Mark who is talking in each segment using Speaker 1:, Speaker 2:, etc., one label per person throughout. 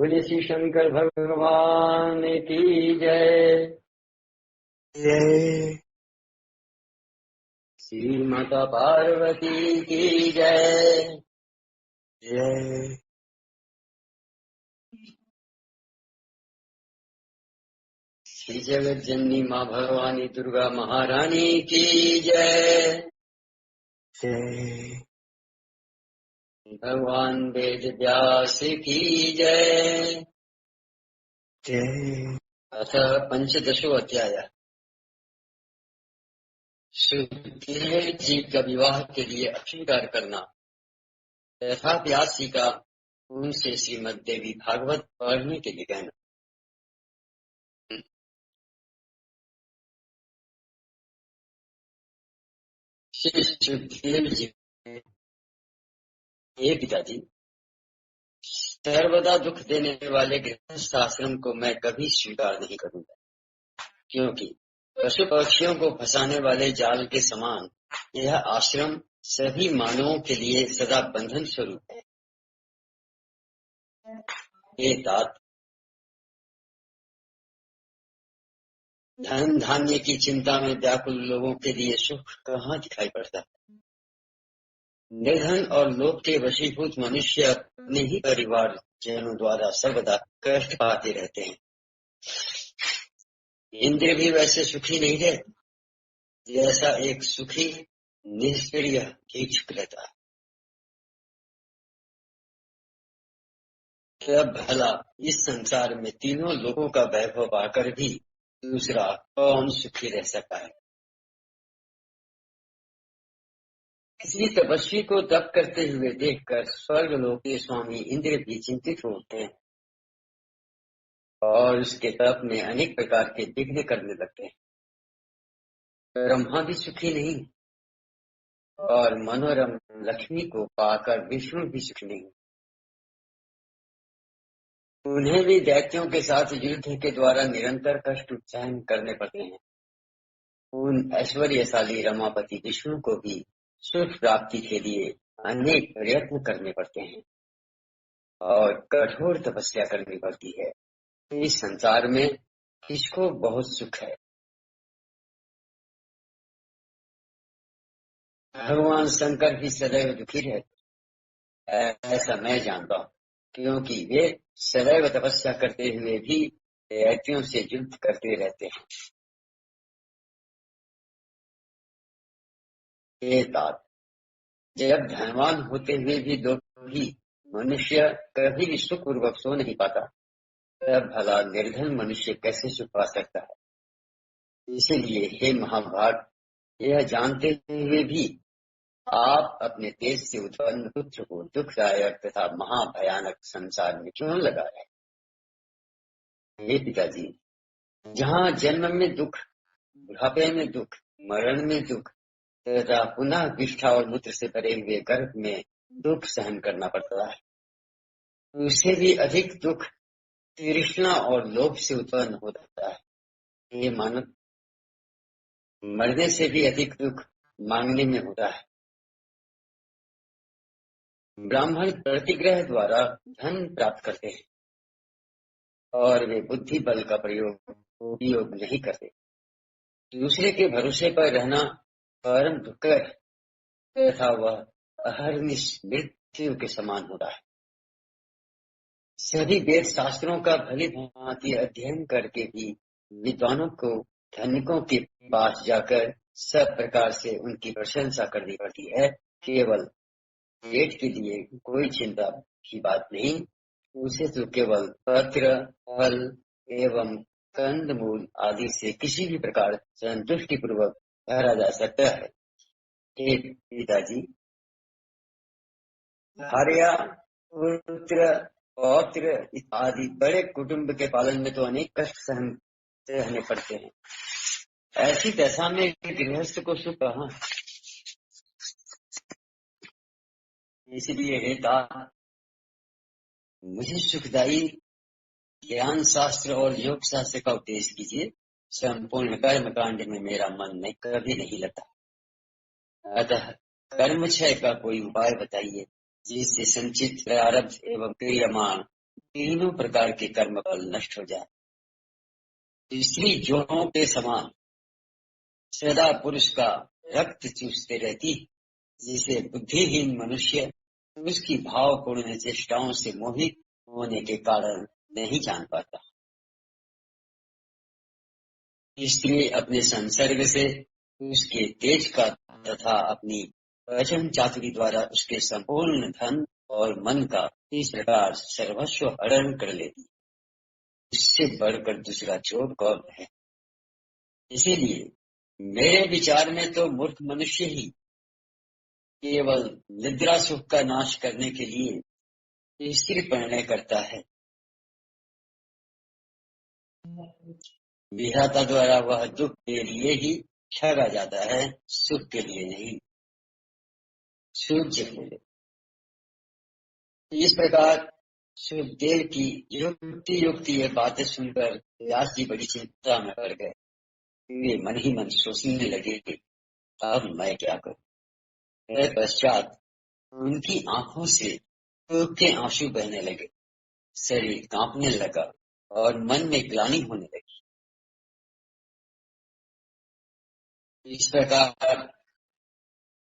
Speaker 1: बोले श्री शंकर भगवान की जय।
Speaker 2: जय।
Speaker 1: श्री माता पार्वती की जय।
Speaker 2: जय।
Speaker 1: श्री जगत जननी माँ भगवानी दुर्गा महारानी की जय।
Speaker 2: जय।
Speaker 1: भगवान वेद व्यास की जय।
Speaker 2: जय।
Speaker 1: अथ पंचदशो अध्याय। सुखदेव जी का विवाह के लिए अस्वीकार करना तथा व्यास जी का उनसे श्रीमद देवी भागवत पढ़ने के लिए कहना। श्री सुखदेव जी, हे पिताजी, सर्वदा दुख देने वाले गृहस्थ आश्रम को मैं कभी स्वीकार नहीं करूंगा, क्योंकि पशु पक्षियों को फंसाने वाले जाल के समान यह आश्रम सभी मानवों के लिए सदा बंधन स्वरूप है। हे तात, धन धान्य की चिंता में व्याकुल लोगों के लिए सुख कहाँ दिखाई पड़ता है। निर्धन और लोभ के वशीभूत मनुष्य अपने ही परिवार जनों द्वारा सर्वदा कष्ट पाते रहते हैं। इंद्र भी वैसे सुखी नहीं रहते जैसा एक सुखी निष्क्रिय इच्छुक रहता है। तब भला इस संसार में तीनों लोगों का वैभव पाकर भी दूसरा कौन सुखी रह सकता है। किसी तपस्वी को तप करते हुए देखकर स्वर्ग लोक के स्वामी इंद्र भी चिंतित होते हैं और उसके तप में अनेक प्रकार के विघ्न करने लगते हैं। ब्रह्मा भी सुखी नहीं और मनोरम लक्ष्मी को पाकर विष्णु भी सुखी नहीं। उन्हें भी दैत्यों के साथ युद्ध के द्वारा निरंतर कष्ट सहन करने पड़ते हैं। उन ऐश्वर्यशाली रमापति विष्णु को भी सुख प्राप्ति के लिए अनेक प्रयत्न करने पड़ते हैं और कठोर तपस्या करनी पड़ती है। इस संसार में किसको बहुत सुख है। भगवान शंकर भी सदैव दुखी रहते, ऐसा मैं जानता हूँ, क्योंकि वे सदैव तपस्या करते हुए भी दैत्यों से युद्ध करते रहते हैं। हे तात, जब धनवान होते हुए भी लोभी मनुष्य कभी भी सुख पूर्वक सो नहीं पाता, तब भला निर्धन मनुष्य कैसे सुख पा सकता है। इसीलिए हे महाभाग, यह जानते हुए भी आप अपने तेज से उत्पन्न पुत्र को दुखदायक तथा महाभयानक संसार में क्यों लगाए। हे पिताजी, जहाँ जन्म में दुख, बुढ़ापे में दुख, मरण में दुख तथा पुनः विष्ठा और मूत्र से भरे हुए गर्भ में दुख सहन करना पड़ता है, उससे भी अधिक दुख तृष्णा और लोभ से उत्पन्न होता है। ये मानव, मरने से भी अधिक दुख मांगने में होता है। ब्राह्मण प्रतिग्रह द्वारा धन प्राप्त करते हैं और वे बुद्धि बल का उपयोग नहीं करते। दूसरे के भरोसे पर रहना परम दुष्कर तथा वह अहर्निश मृत्यु के समान होता है। सभी वेद शास्त्रों का भली भांति अध्ययन करके भी विद्वानों को धनिकों के पास जाकर सब प्रकार से उनकी प्रशंसा करनी पड़ती है। केवल पेट के लिए कोई चिंता की बात नहीं, उसे तो केवल पत्र, फल एवं कंद मूल आदि से किसी भी प्रकार संतुष्टि पूर्वक भरा जा सकता है। हे पिताजी, भार्या, पुत्र, पौत्र इत्यादि बड़े कुटुंब के पालन में तो अनेक कष्ट सहने पड़ते हैं। ऐसी दशा में गृहस्थ को सुख कहाँ। इसलिए हे तात, मुझे सुखदायी ज्ञान शास्त्र और योग शास्त्र का उपदेश कीजिए। संपूर्ण कर्म कांड में मेरा मन में कभी नहीं लगता, अतः कर्म क्षय का कोई उपाय बताइए जिससे संचित प्रारब्ध एवं क्रियमाण तीनों प्रकार के कर्म फल नष्ट हो जाए। स्त्री जोड़ों के समान सदा पुरुष का रक्त चूसते रहती, जिसे बुद्धिहीन मनुष्य उसकी भावपूर्ण चेष्टाओं से मोहित होने के कारण नहीं जान पाता। इसलिए अपने संसर्ग से उसके तेज का तथा अपनी वचन चातुरी द्वारा उसके संपूर्ण धन और मन का इस प्रकार सर्वस्व हरण कर लेती। इससे बढ़कर दूसरा चोर कौन है? इसीलिए मेरे विचार में तो मूर्ख मनुष्य ही केवल निद्रा सुख का नाश करने के लिए स्त्री परिणय करता है। विधाता द्वारा वह दुख के लिए ही ठगा जाता है, सुख के लिए नहीं। सूर्य बोले। इस प्रकार सुखदेव की युक्ति युक्ति ये बातें सुनकर व्यास जी बड़ी चिंता में पड़ गए। वे मन ही मन सोचने लगे कि अब मैं क्या करूं। पश्चात उनकी आंखों से दुख के आंसू बहने लगे, शरीर कांपने लगा और मन में ग्लानि होने लगी। इस प्रकार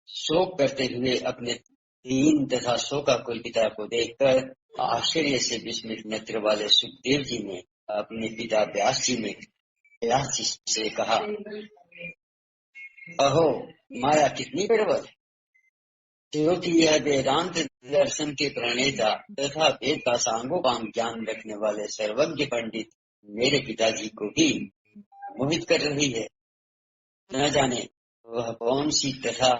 Speaker 1: शोक करते हुए अपने दीन तथा शोकाकुल पिता को देखकर आश्चर्य से विस्मित नेत्र वाले सुखदेव जी ने अपने पिता व्यास जी से कहा, अहो माया कितनी प्रबल है, क्योंकि यह वेदांत दर्शन के प्रणेता तथा वेद का सांगोपांग ज्ञान रखने वाले सर्वज्ञ पंडित मेरे पिताजी को भी मोहित कर रही है। न जाने वह कौन सी तथा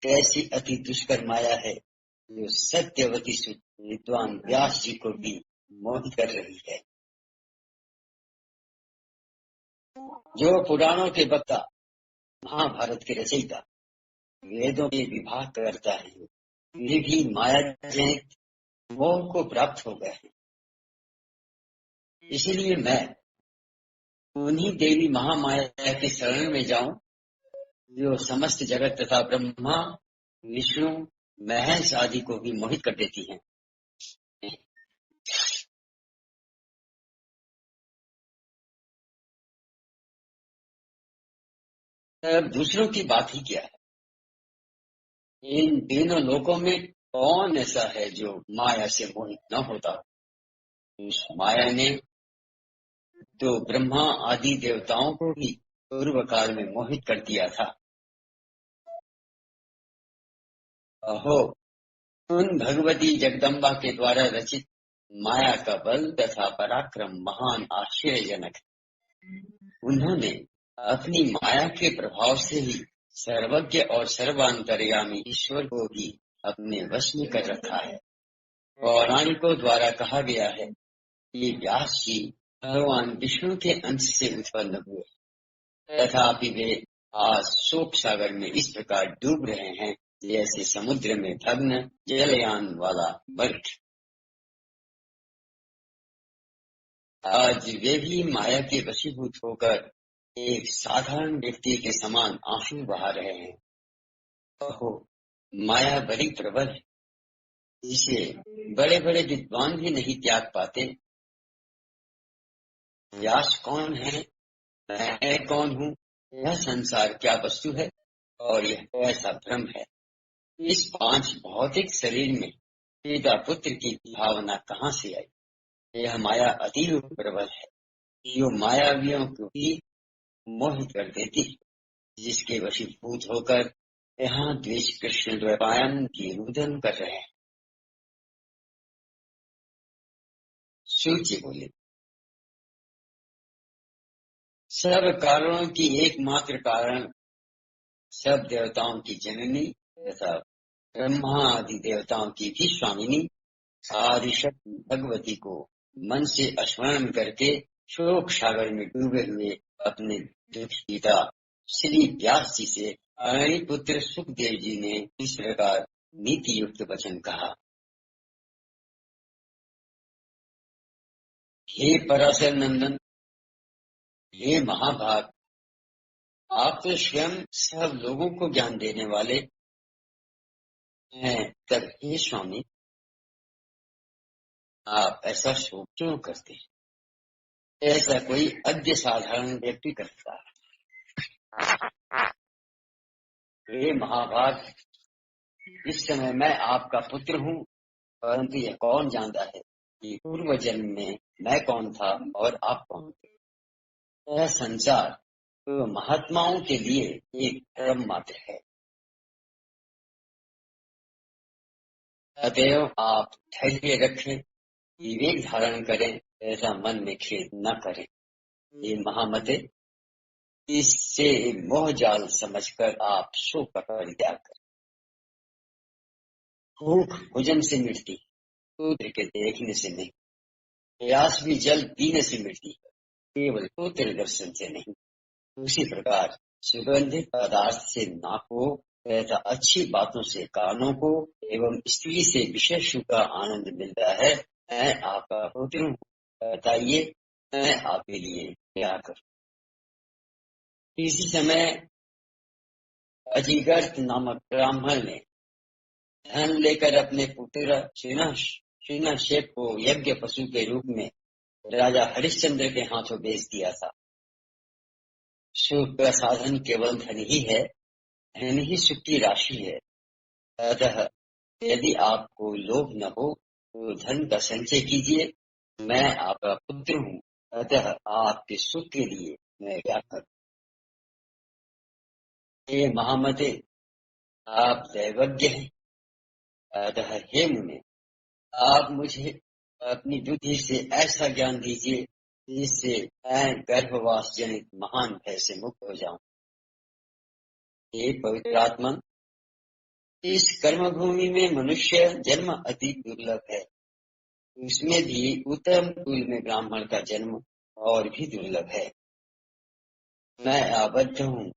Speaker 1: कैसी अति दुष्कर माया है जो सत्यवती विद्वान व्यास जी को भी मोहित कर रही है। जो पुराणों के वक्ता, महाभारत के रचयिता, वेदों के विभाग करता है, वे भी माया जनित मोह को प्राप्त हो गए हैं। इसीलिए मैं उन्हीं देवी महामाया के शरण में जाऊं जो समस्त जगत तथा ब्रह्मा विष्णु महेश आदि को भी मोहित कर देती हैं। अब दूसरों की बात ही क्या है। इन तीनों लोकों में कौन ऐसा है जो माया से मोहित न होता। उस माया ने तो ब्रह्मा आदि देवताओं को भी पूर्व काल में मोहित कर दिया था। अहो उन भगवती जगदम्बा के द्वारा रचित माया का बल तथा पराक्रम महान आश्चर्यजनक है। उन्होंने अपनी माया के प्रभाव से ही सर्वज्ञ और सर्वांतर्यामी ईश्वर को भी अपने वश में कर रखा है। पौराणिकों द्वारा कहा गया है कि व्यास जी भगवान विष्णु के अंश से उत्पन्न हुए, तथापि वे आज शोक सागर में इस प्रकार डूब रहे हैं जैसे समुद्र में भग्न जलयान वाला बर्फ। आज वे भी माया के वशीभूत होकर एक साधारण व्यक्ति के समान आंसू बहा रहे हैं। ओहो माया बड़ी प्रबल है, जिसे बड़े बड़े विद्वान भी नहीं त्याग पाते। व्यास कौन है, मैं कौन हूँ, यह संसार क्या वस्तु है और यह कैसा भ्रम है। इस 5 भौतिक शरीर में पिता पुत्र की भावना कहाँ से आई। यह माया अतीव प्रबल है, जो मायावियों को भी मोहित कर देती है, जिसके वशीभूत होकर यहाँ द्वेष कृष्ण द्वैपायन की रुदन कर रहे हैं। सूर्य बोले, सब कारणों की एकमात्र कारण, सब देवताओं की जननी तथा ब्रह्मा आदि देवताओं की भी स्वामिनी आदिशक्ति भगवती को मन से स्मरण करके शोक सागर में डूबे हुए अपने दुखी पिता श्री व्यास जी से अरणि पुत्र सुखदेव जी ने इस प्रकार नीति युक्त वचन कहा। हे पराशर नंदन, हे महाभाग, आप तो स्वयं सब लोगों को ज्ञान देने वाले हैं, तब हे स्वामी आप ऐसा शोक क्यों करते हैं? ऐसा कोई अद्य साधारण व्यक्ति करता है? हे महाभाग, इस समय मैं आपका पुत्र हूँ, परंतु यह कौन जानता है कि पूर्व जन्म में मैं कौन था और आप कौन थे। यह संसार तो महात्माओं के लिए एक क्रम मात्र है। अतएव आप धैर्य रखें, विवेक धारण करें, ऐसा मन में खेद न करें। ये महामते, इससे मोह जाल समझकर आप शोक का परित्याग करें। भूख भोजन से मिटती, पुत्र के देखने से नहीं। प्यास भी जल पीने से मिटती है, केवल पुत्र दर्शन से नहीं। उसी प्रकार सुगंधित पदार्थ से नाक को तथा अच्छी बातों से कानों को एवं स्त्री से विशेष सुख का आनंद मिलता है। मैं आपका पुत्र हूँ, बताइए मैं आपके लिए क्या करूं। इसी समय अजिगर्त नामक ब्राह्मण ने धन लेकर अपने पुत्र श्रीनाशेप को यज्ञ पशु के रूप में राजा हरिश्चंद्र के हाथों बेच दिया था। सुख का साधन केवल धन ही है, धन ही सुख की राशि है। अतः यदि आपको लोभ न हो तो धन का संचय कीजिए। मैं आपका पुत्र हूँ, अतः आपके सुख के लिए मैं क्या करूं। हे महामते, आप दैवज्ञ हैं, अतः हे मुने, आप मुझे अपनी बुद्धि से ऐसा ज्ञान दीजिए जिससे मैं गर्भवास जनित महान भय से मुक्त हो जाऊं। हे पवित्र आत्मा, इस कर्म भूमि में मनुष्य जन्म अति दुर्लभ है। उसमें भी उत्तम कुल में ब्राह्मण का जन्म और भी दुर्लभ है। मैं आबद्ध हूँ,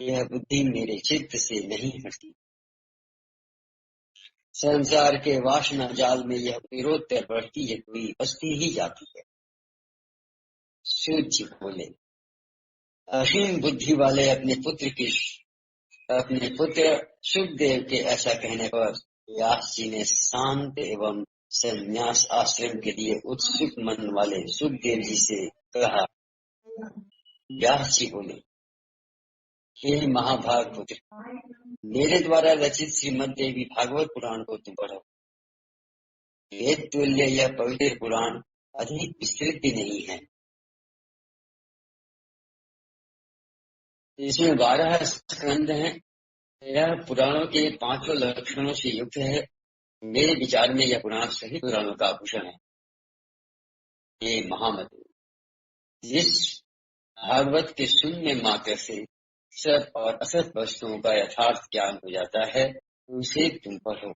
Speaker 1: यह बुद्धि मेरे चित्त से नहीं हटती। संसार के वासना जाल में यह विरोधतर बढ़ती है, कोई बसती ही जाती है। सूर्य जी बोले, असीम बुद्धि वाले अपने पुत्र सुखदेव के ऐसा कहने पर व्यास जी ने शांत एवं संन्यास आश्रम के लिए उत्सुक मन वाले सुखदेव जी से कहा। व्यास जी बोले, हे महाभाग पुत्र, मेरे द्वारा रचित श्रीमद देवी भागवत पुराण को तुम पढ़ो। वेद तुल्य यह पवित्र पुराण अधिक विस्तृत भी नहीं है। इसमें 12 स्कंद हैं। यह पुराणों के 5 लक्षणों से युक्त है। मेरे विचार में यह पुराण सभी पुराणों का आभूषण है। ये महामते, जिस भागवत के सुनने मात्र से सत और असत वस्तुओं का यथार्थ ज्ञान हो जाता है, उसे तुम पढ़ो।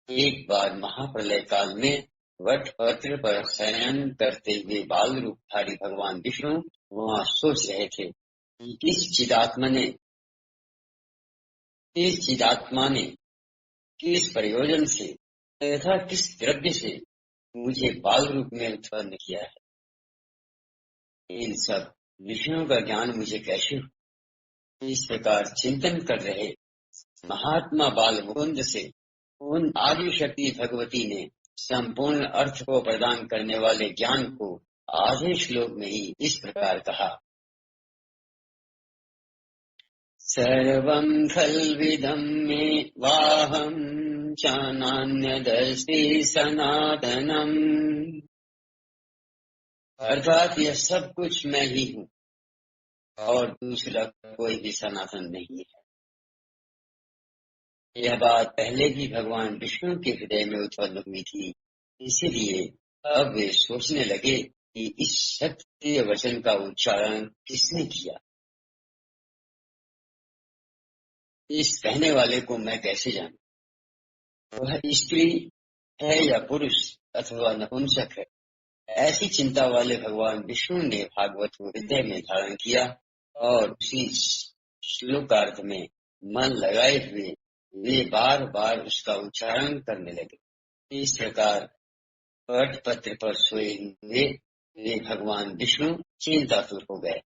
Speaker 1: एक बार महाप्रलय काल में वट पत्र पर शयन करते हुए बाल रूपधारी भगवान विष्णु वहां सोच रहे थे कि इस चिदात्मा ने किस प्रयोजन से तथा किस द्रव्य से मुझे बाल रूप में उत्पन्न किया है। इन सब विषयों का ज्ञान मुझे कैसे हो। इस प्रकार चिंतन कर रहे महात्मा बाल मुकुंद से उन आदि शक्ति भगवती ने संपूर्ण अर्थ को प्रदान करने वाले ज्ञान को आधे श्लोक में ही इस प्रकार कहा। सर्वं खल्विदं मे वाहं च नान्यदस्ति सनातनम्। अर्थात यह सब कुछ मैं ही हूँ और दूसरा कोई भी सनातन नहीं है। यह बात पहले भी भगवान विष्णु के हृदय में उत्पन्न हुई थी, इसीलिए अब वे सोचने लगे कि इस सत्य वचन का उच्चारण किसने किया। इस कहने वाले को मैं कैसे जानूं, वह स्त्री है या पुरुष अथवा नपुंसक है। ऐसी चिंता वाले भगवान विष्णु ने भागवत को हृदय में धारण किया और उसी श्लोकार्थ में मन लगाए हुए वे बार बार उसका उच्चारण करने लगे। इस प्रकार पट पत्र पर सोए हुए वे भगवान विष्णु चिंतातुर हो गए।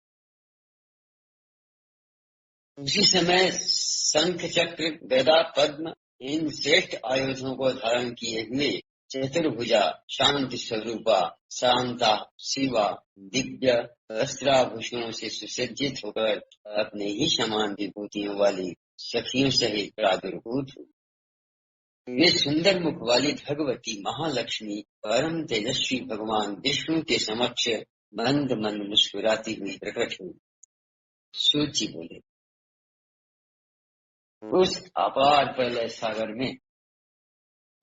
Speaker 1: उसी समय शंख चक्र गदा पद्म इन श्रेष्ठ आयुधों को धारण किए हुए चतुर्भुजा, शांति स्वरूपा, शांता, शिवा, दिव्य वस्त्राभूषणों से सुसज्जित होकर अपने ही समान विभूतियों वाली सखियों सहित प्रादुर्भूत हुई। वे सुंदर मुख वाली भगवती महालक्ष्मी परम तेजस्वी भगवान विष्णु के समक्ष मंद मंद मुस्कुराती हुई प्रकट हुई। सूची बोले, उस अपार प्रलय सागर में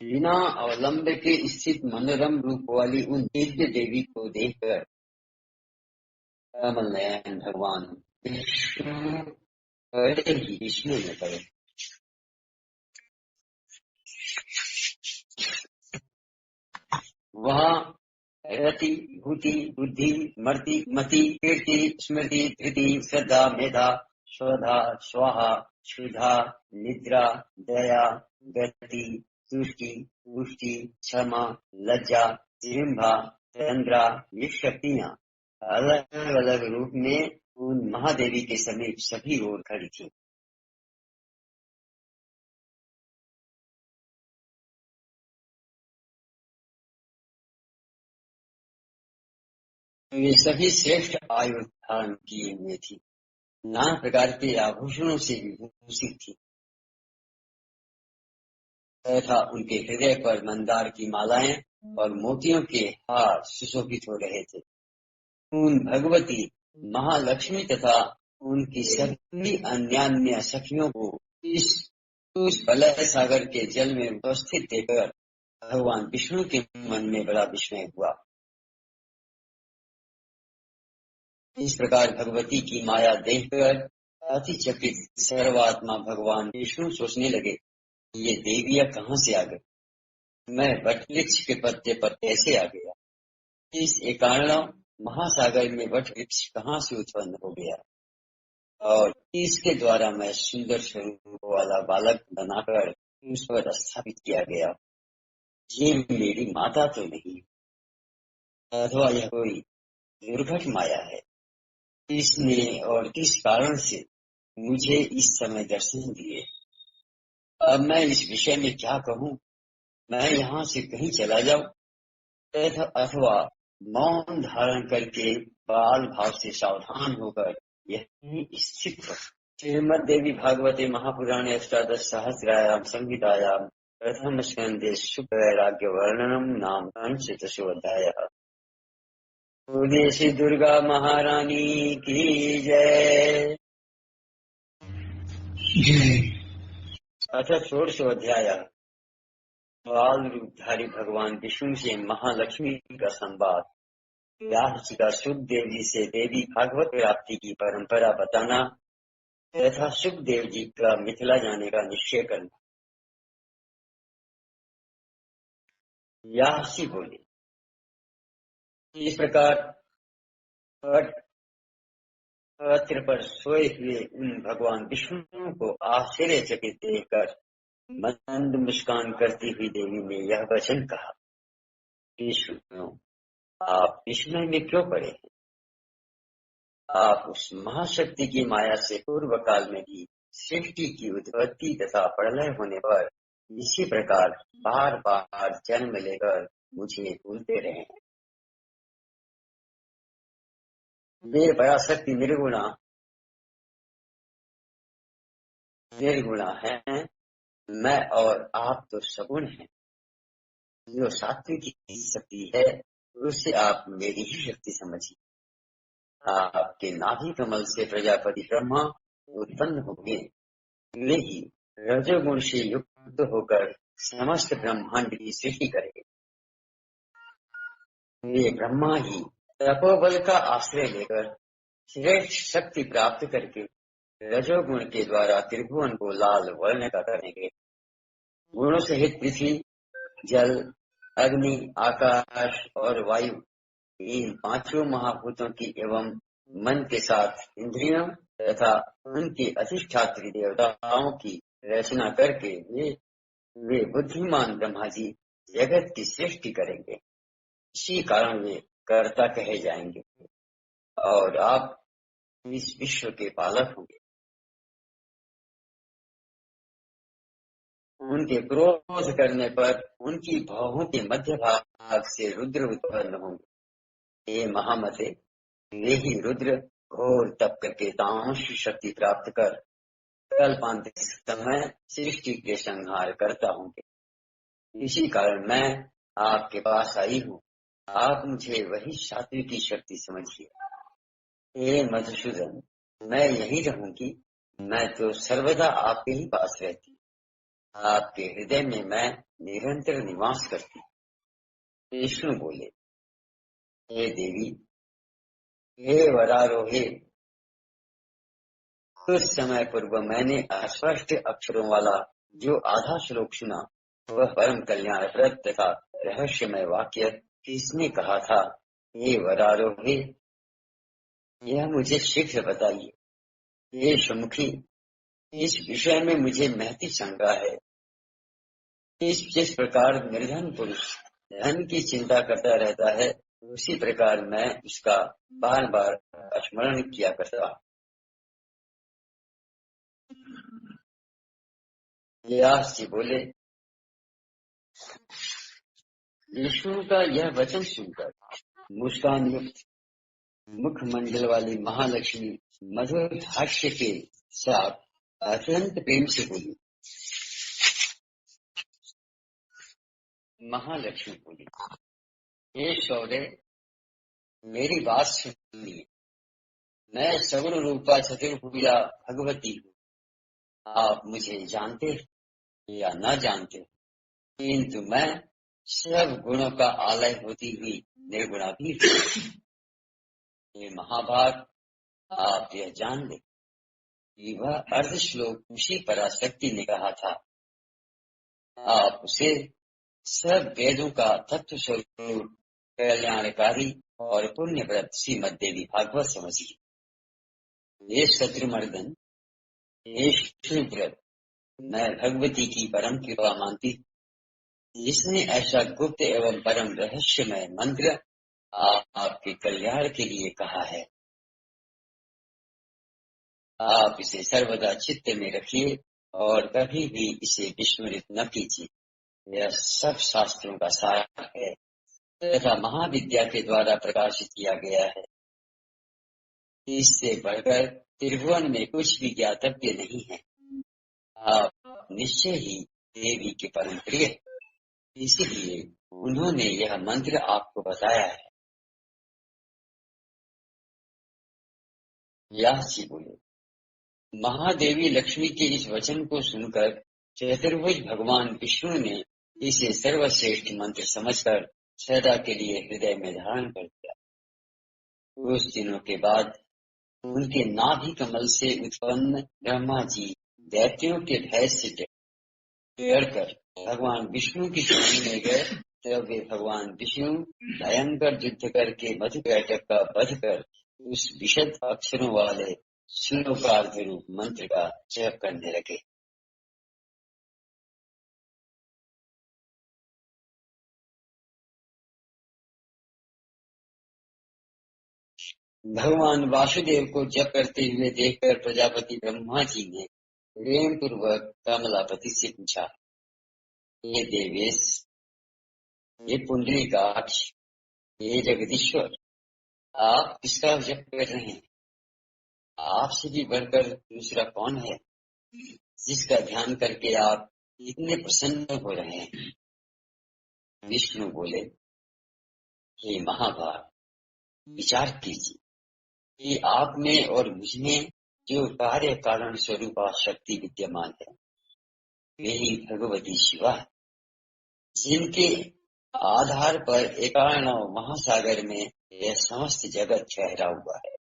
Speaker 1: बिना अवलंब के स्थित मनोरम रूप वाली उन दिव्य देवी को देखकर कमल नयन भगवान विष्णु बड़े ही विस्मय में पड़े। वहाँ रति, भूति, बुद्धि, मति, कीर्ति, स्मृति, धृति, श्रद्धा, मेधा, श्रद्धा, स्वाहा, क्षुधा, निद्रा, दया, गति, तुष्टि, पुष्टि, क्षमा, लज्जा, जिह्वा, चंद्रा, ये शक्तियाँ अलग अलग रूप में उन महादेवी के समीप सभी ओर खड़ी थी। वे सभी श्रेष्ठ आयु धारण किए हुए थी, नाना प्रकार के आभूषणों से विभूषित थी तथा उनके हृदय पर मंदार की मालाएं और मोतियों के हार सुशोभित हो रहे थे। उन भगवती महालक्ष्मी तथा उनकी सभी अन्यान्य सखियों को उस प्रलय सागर के जल में उपस्थित देखकर भगवान विष्णु के मन में बड़ा विस्मय हुआ। इस प्रकार भगवती की माया देखकर अतिचकित सर्वात्मा भगवान विष्णु सोचने लगे, ये देवियां कहाँ से आ गई, मैं वटवृक्ष के पत्ते पर कैसे आ गया, इस एकारण महासागर में वटवृक्ष कहाँ से उत्पन्न हो गया और इसके द्वारा मैं सुंदर स्वरूप वाला बालक बनाकर उस पर स्थापित किया गया। ये मेरी माता तो नहीं, अथवा यह कोई दुर्घट माया है। किसने और किस कारण से मुझे इस समय दर्शन दिए। अब मैं इस विषय में क्या कहूँ, मैं यहाँ से कहीं चला जाऊं अथवा मौन धारण करके बाल भाव से सावधान होकर यहीं स्थित हो। श्रीमद् देवी भागवते महापुराणे अष्टादश सहस्रायाम संहितायाम प्रथम स्कंदे शुक्ल वैराग्य वर्णनम नाम पंचदशोऽध्यायः। बोलिए श्री दुर्गा महारानी की जय। अथ षोडशोऽध्याय। बाल रूपधारी भगवान विष्णु से महालक्ष्मी का संवाद। व्यास जी का सुखदेव जी से देवी भागवत प्राप्ति की परंपरा बताना तथा सुखदेव जी का मिथिला जाने का निश्चय करना। व्यास जी बोले, इस प्रकार पत्र पर सोए हुए उन भगवान विष्णु को आश्चर्यचकित देखकर मंद मुस्कान करती हुई देवी ने यह वचन कहा, विष्णु आप विस्मय में क्यों पड़े हैं? आप उस महाशक्ति की माया से पूर्व काल में भी सृष्टि की उत्पत्ति तथा प्रलय होने पर इसी प्रकार बार बार जन्म लेकर मुझे भूलते रहे हैं। वे पराशक्ति निर्गुणा है, मैं और आप तो सगुण हैं। जो सात्विक की शक्ति है उससे आप मेरी ही शक्ति समझिए। आपके नाभि कमल से प्रजापति ब्रह्मा उत्पन्न होंगे, वे ही रजोगुण से युक्त होकर समस्त ब्रह्मांड की सृष्टि करेंगे। वे ब्रह्मा ही तपोबल का आश्रय लेकर श्रेष्ठ शक्ति प्राप्त करके रजोगुण के द्वारा त्रिभुवन को लाल वर्ण का करेंगे। गुणों सहित पृथ्वी, जल, अग्नि, आकाश और वायु, इन पांचों महाभूतों की एवं मन के साथ इंद्रियों तथा उनके अधिष्ठात्री देवताओं की रचना करके वे बुद्धिमान ब्रह्मा जी जगत की सृष्टि करेंगे। इसी कारण वे कर्ता कहे जाएंगे और आप इस विश्व के पालक होंगे। उनके क्रोध करने पर उनकी भौहों के मध्य भाग से रुद्र उत्पन्न होंगे। हे महामते, वे ही रुद्र घोर तप करके तामस शक्ति प्राप्त कर कल्पांत समय सृष्टि के संहार करता होंगे। इसी कारण मैं आपके पास आई हूँ। आप मुझे वही सात्विकी शक्ति समझिए। हे मधुसूदन, मैं यही रहूंगी। मैं तो सर्वदा आपके ही पास रहती, आपके हृदय में मैं निरंतर निवास करती। विष्णु बोले, हे देवी, हे वरारोहे, कुछ समय पूर्व मैंने अस्पष्ट अक्षरों वाला जो आधा श्लोक सुना, वह परम कल्याणप्रद तथा रहस्यमय वाक्य किसने कहा था? हे वरारोहे, यह मुझे शीघ्र बताइए। हे सुमुखी, इस विषय में मुझे महती शंका है। जिस प्रकार निर्धन पुरुष धन की चिंता करता रहता है, उसी प्रकार मैं उसका बार बार स्मरण किया करता। व्यास जी बोले, विष्णु का यह वचन सुनकर मुस्कान युक्त मुखमंडल वाली महालक्ष्मी मधुर हास्य के साथ अत्यंत प्रेम से बोली। महालक्ष्मी बोली, हे शौर्य, मेरी बात सुनिए। मैं सगुण रूपा चतुर्भुजा भगवती हूँ। आप मुझे जानते या न जानते, किंतु मैं सब गुणों का आलय होती हुई निर्गुणा भी हूँ। ये महाभाग, आप यह जान ले कि वह अर्ध श्लोक उसी पराशक्ति ने कहा था। आप उसे सब वेदों का तत्व स्वरूप कल्याणकारी और पुण्यप्रद श्रीमद देवी भागवत समझिए। ये शत्रुमर्दन, ये शुभ्रत, मैं भगवती की परम कृपा मानती, जिसने ऐसा गुप्त एवं परम रहस्यमय मंत्र आपके कल्याण के लिए कहा है। आप इसे सर्वदा चित्त में रखिए और कभी भी इसे विस्मृत न कीजिए। यह सब शास्त्रों का सार है तथा महाविद्या के द्वारा प्रकाशित किया गया है। इससे बढ़कर त्रिभुवन में कुछ भी ज्ञातव्य नहीं है। आप निश्चय ही देवी के परम प्रिय, इसलिए उन्होंने यह मंत्र आपको बताया है। व्यास जी बोले, महादेवी लक्ष्मी के इस वचन को सुनकर चतुर्भुज भगवान विष्णु ने इसे सर्वश्रेष्ठ मंत्र समझकर सदा के लिए हृदय में धारण कर दिया। कुछ दिनों के बाद उनके नाभि कमल से उत्पन्न ब्रह्मा जी दैत्यों के भय से डरकर भगवान विष्णु की शरण में गए। तब वे भगवान विष्णु भयंकर युद्ध करके मधुकैटभ का वध कर उस विशद अक्षरों वाले श्लोकार्थ रूप मंत्र का जप करने लगे। भगवान वासुदेव को जप करते हुए देखकर प्रजापति ब्रह्मा जी ने प्रेम पूर्वक कमलापति से पूछा, ये देवेश, ये पुंडरीकाक्ष, ये जगदीश्वर, आप किसका जप कर रहे हैं? आपसे भी बढ़कर दूसरा कौन है जिसका ध्यान करके आप इतने प्रसन्न हो रहे हैं? विष्णु बोले, हे महाभाग, विचार कीजिए कि आप में और मुझ में जो कार्य कारण स्वरूपा शक्ति विद्यमान है, वही भगवती शिवा है, जिनके आधार पर एकाणव महासागर में यह समस्त जगत ठहरा हुआ है।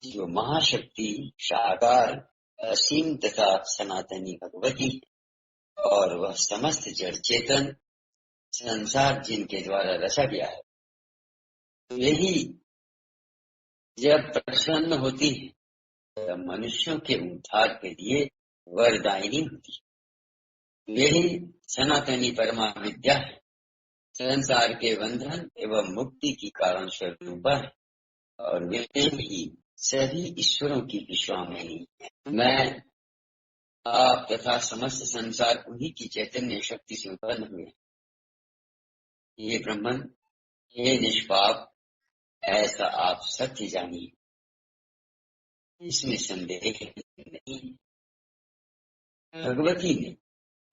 Speaker 1: जो महाशक्ति साकार असीम तथा सनातनी भगवती है और वह समस्त जड़ चेतन संसार जिनके द्वारा रचा गया है, यही जब प्रसन्न होती है तब मनुष्यों के उद्धार के लिए वरदायिनी होती है। यही सनातनी परमा विद्या है, संसार के बंधन एवं मुक्ति की कारण स्वरूप है और वे ही सभी ईश्वरों की विश्वामिनी है। मैं आप तथा समस्त संसार उन्हीं की चैतन्य शक्ति से उत्पन्न हुए। ये ब्रह्मन, ये निष्पाप, ऐसा आप सत्य जानिए, इसमें संदेह नहीं। भगवती ने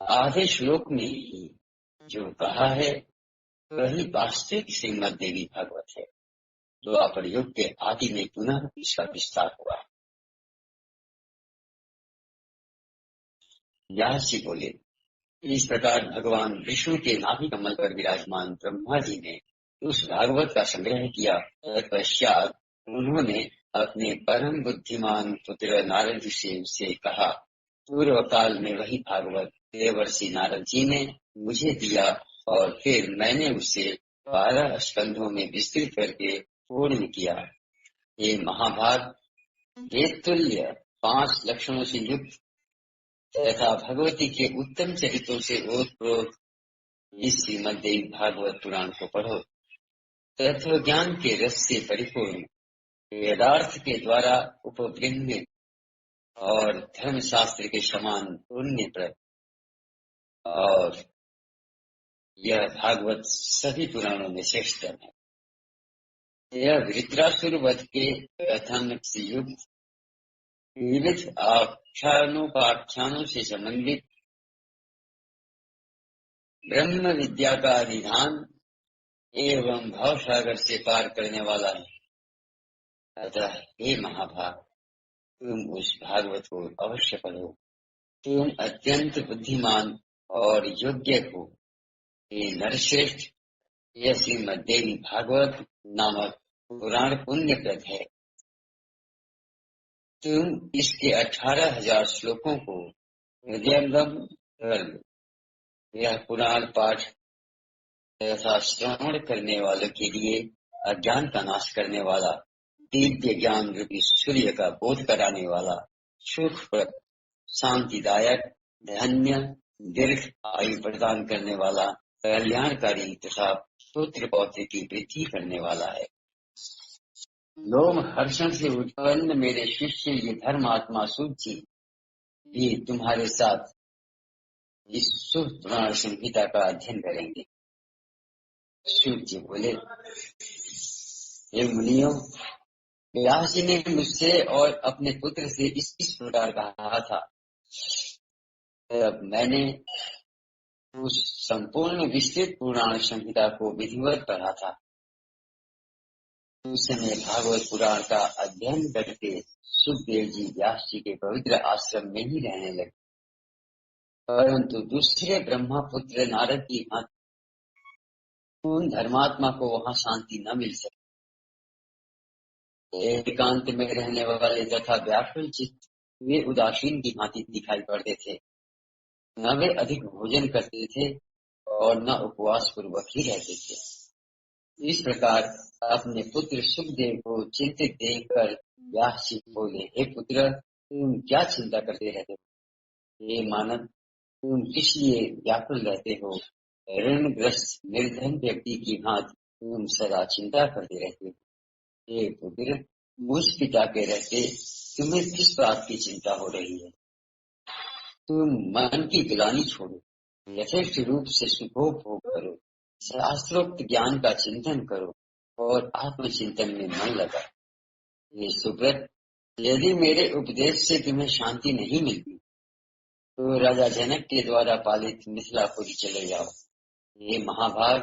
Speaker 1: आधे श्लोक में ही जो कहा है वही वास्तविक श्रीमद देवी भागवत है। द्वापर युग के आदि में पुनः इसका विस्तार हुआ। व्यास जी बोले, इस प्रकार भगवान विष्णु के नाभि कमल पर विराजमान ब्रह्मा जी ने उस भागवत का संग्रह किया। तत्पश्चात उन्होंने अपने परम बुद्धिमान पुत्र नारद से उससे कहा, पूर्व काल में वही भागवत देवर्षि नारद जी ने मुझे दिया और फिर मैंने उसे 12 स्कंधों में विस्तृत करके पूर्ण किया। ये महाभाग वेद तुल्य 5 लक्षणों से युक्त तथा भगवती के उत्तम चरित्रों से ओतप्रोत इस श्रीमद देवी भागवत पुराण को पढ़ो। तत्व ज्ञान के रस से परिपूर्ण, वेदार्थ के द्वारा उपब्रह्मित और धर्म शास्त्र के समान पुण्यप्रद, और यह भागवत सभी पुराणों में श्रेष्ठतम है। यह वृत्रासुर वध के कथन से युक्त विविध आख्यानोपाख्यानों से संबंधित ब्रह्म विद्या का निधान एवं भाव सागर से पार करने वाला है। अतः हे महाभाग, तुम उस भागवत को अवश्य पढ़ो। तुम अत्यंत बुद्धिमान और योग्य हो। ये नरश्रेष्ठ, यह श्रीमद देवी भागवत नामक पुराण पुण्यप्रद है। तुम इसके 18,000 श्लोकों को हृदयंगम कर लो। यह पुराण पाठ तथा श्रवण करने वालों के लिए अज्ञान का नाश करने वाला, दिव्य ज्ञान रूपी सूर्य का बोध कराने वाला, सुखप्रद, शांतिदायक, धन्य, दीर्घ आयु प्रदान करने वाला, कल्याणकारी तथा पुत्र पौत्र की वृद्धि करने वाला है। लोम हर्षण से उत्पन्न मेरे शिष्य ये धर्मात्मा सूची भी तुम्हारे साथ इस शुभ पुराण संहिता का अध्ययन करेंगे। शिव जी बोले, हे मुनियों, व्यास जी ने मुझसे और अपने पुत्र से इस प्रकार कहा था। तब मैंने उस संपूर्ण विस्तृत पुराण संहिता को विधिवत पढ़ा था। उस समय भागवत पुराण का अध्ययन करके सुखदेव जी व्यास जी के पवित्र आश्रम में ही रहने लगे, परंतु दूसरे ब्रह्मा पुत्र नारद की उन धर्मात्मा को वहां शांति न मिल सकी। एकांत में रहने वाले तथा व्याकुल चित्त वे उदासीन की भांति दिखाई पड़ते थे। न वे अधिक भोजन करते थे और न उपवास पूर्वक ही रहते थे। इस प्रकार अपने पुत्र सुखदेव को चिंतित देखकर व्यास जी बोले, हे पुत्र, तुम क्या चिंता करते रहते हो? हे मानव, तुम किस लिए व्याकुल रहते हो? ऋणग्रस्त निर्धन व्यक्ति की भांति तुम सदा चिंता करते रहते हो। हे पुत्र, मुझ पिता के रहते तुम्हें किस बात की चिंता हो रही है? तुम मन की गिलानी छोड़ो, यथेष्ट रूप से सुखोपभोग करो, शास्त्रोक्त ज्ञान का चिंतन करो और आत्मचिंतन में मन लगा। ये सुब्रत, यदि मेरे उपदेश से तुम्हें शांति नहीं मिलती तो राजा जनक के द्वारा पालित मिथिलापुरी चले जाओ। ये महाभाग,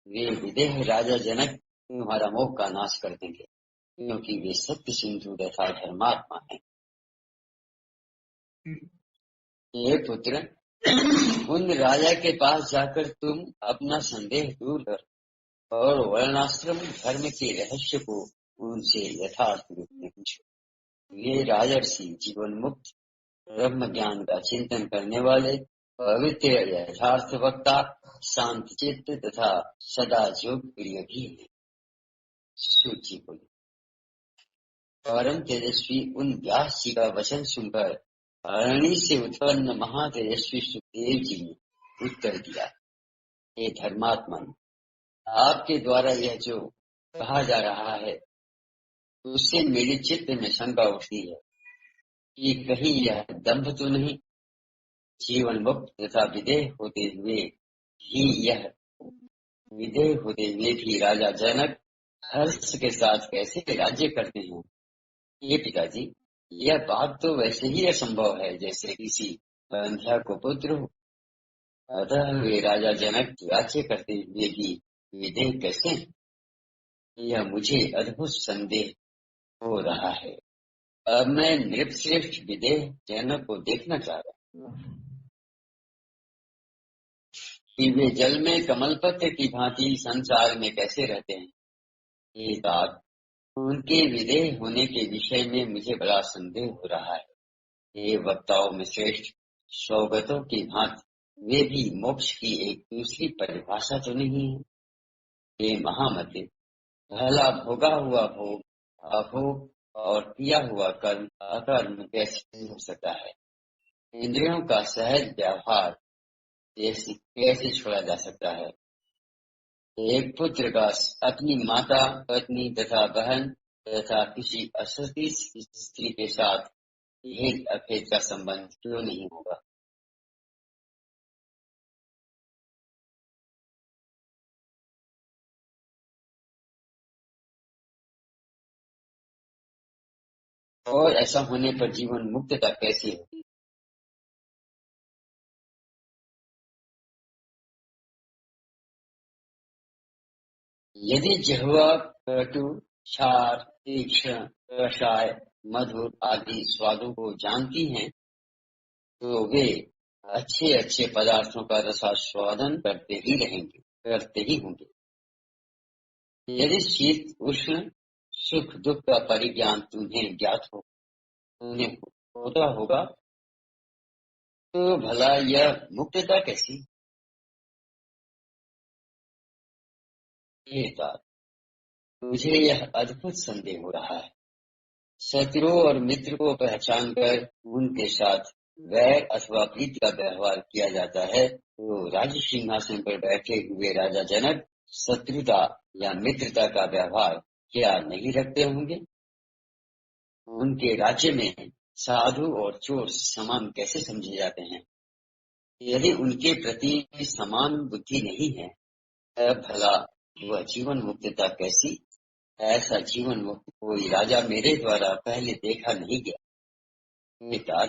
Speaker 1: वे विदेह राजा जनक तुम्हारा मोह का नाश कर देंगे, क्योंकि वे सत्य सिंधु तथा धर्मात्मा है। ये पुत्र, उन राजा के पास जाकर तुम अपना संदेह दूर कर और वर्णाश्रम धर्म के रहस्य को उनसे यथार्थ रूप में पूछो। ये राजर्षि जीवन मुक्त, ब्रह्म ज्ञान का चिंतन करने वाले, पवित्र यथार्थ वक्ता, शांत चित्त तथा सदा योग प्रिय भी है। सूची बोली, परम तेजस्वी उन व्यास जी का वचन सुनकर अरणी से उत्पन्न महातेजस्वी सुखदेव जी ने उत्तर दिया, हे धर्मात्मा, आपके द्वारा यह जो कहा जा रहा है उससे मेरे चित्त में शंका उठती है कि कहीं यह दंभ तो नहीं जीवन मुक्त तथा विदेह होते हुए भी राजा जनक हर्ष के साथ कैसे राज्य करते हैं? ये पिताजी, यह बात तो वैसे ही असंभव है जैसे किसी बंध्या को पुत्र हो। अतः वे राजा जनक राज्य करते हुए भी विदेह कैसे हैं? यह मुझे अद्भुत संदेह हो रहा है। अब मैं नृपश्रेष्ठ विदेह जनक को देखना चाह रहा हूँ कि वे जल में कमल पत्र की भांति संसार में कैसे रहते हैं। ये बात उनके विदेह होने के विषय में मुझे बड़ा संदेह हो रहा है। ये वक्ताओं में श्रेष्ठ सौगतों की भांति वे भी मोक्ष की एक दूसरी परिभाषा तो नहीं है? ये महामते, भला भोगा हुआ भोग अभोग और किया हुआ कर्म अकर्म कैसे हो सकता है? इंद्रियों का सहज व्यवहार कैसे छोड़ा जा सकता है? एक पुत्र का अपनी माता पत्नी तथा बहन तथा किसी असती स्त्री के साथ एक अभेद का संबंध क्यों नहीं होगा? और ऐसा होने पर जीवन मुक्तता कैसी होगी? यदि जिह्वा कटु क्षार तीक्ष्ण रसाय मधुर आदि स्वादों को जानती हैं, तो वे अच्छे अच्छे पदार्थों का रसास्वादन करते ही होंगे। यदि शीत उष्ण सुख दुख का परिज्ञान तुम्हें ज्ञात हो, उन्हें होता होगा, तो भला यह मुक्तता कैसी? ये बात मुझे यह अद्भुत संदेह हो रहा है। शत्रु और मित्र को पहचान कर उनके साथ वैर अथवा प्रीति का व्यवहार किया जाता है, तो राज्य सिंहासन पर बैठे हुए राजा जनक शत्रुता या मित्रता का व्यवहार क्या नहीं रखते होंगे? उनके राज्य में साधु और चोर समान कैसे समझे जाते हैं? यदि उनके प्रति समान बुद्धि नहीं है, तब भला वह जीवन मुक्तता कैसी? ऐसा जीवन मुक्त कोई राजा मेरे द्वारा पहले देखा नहीं गया।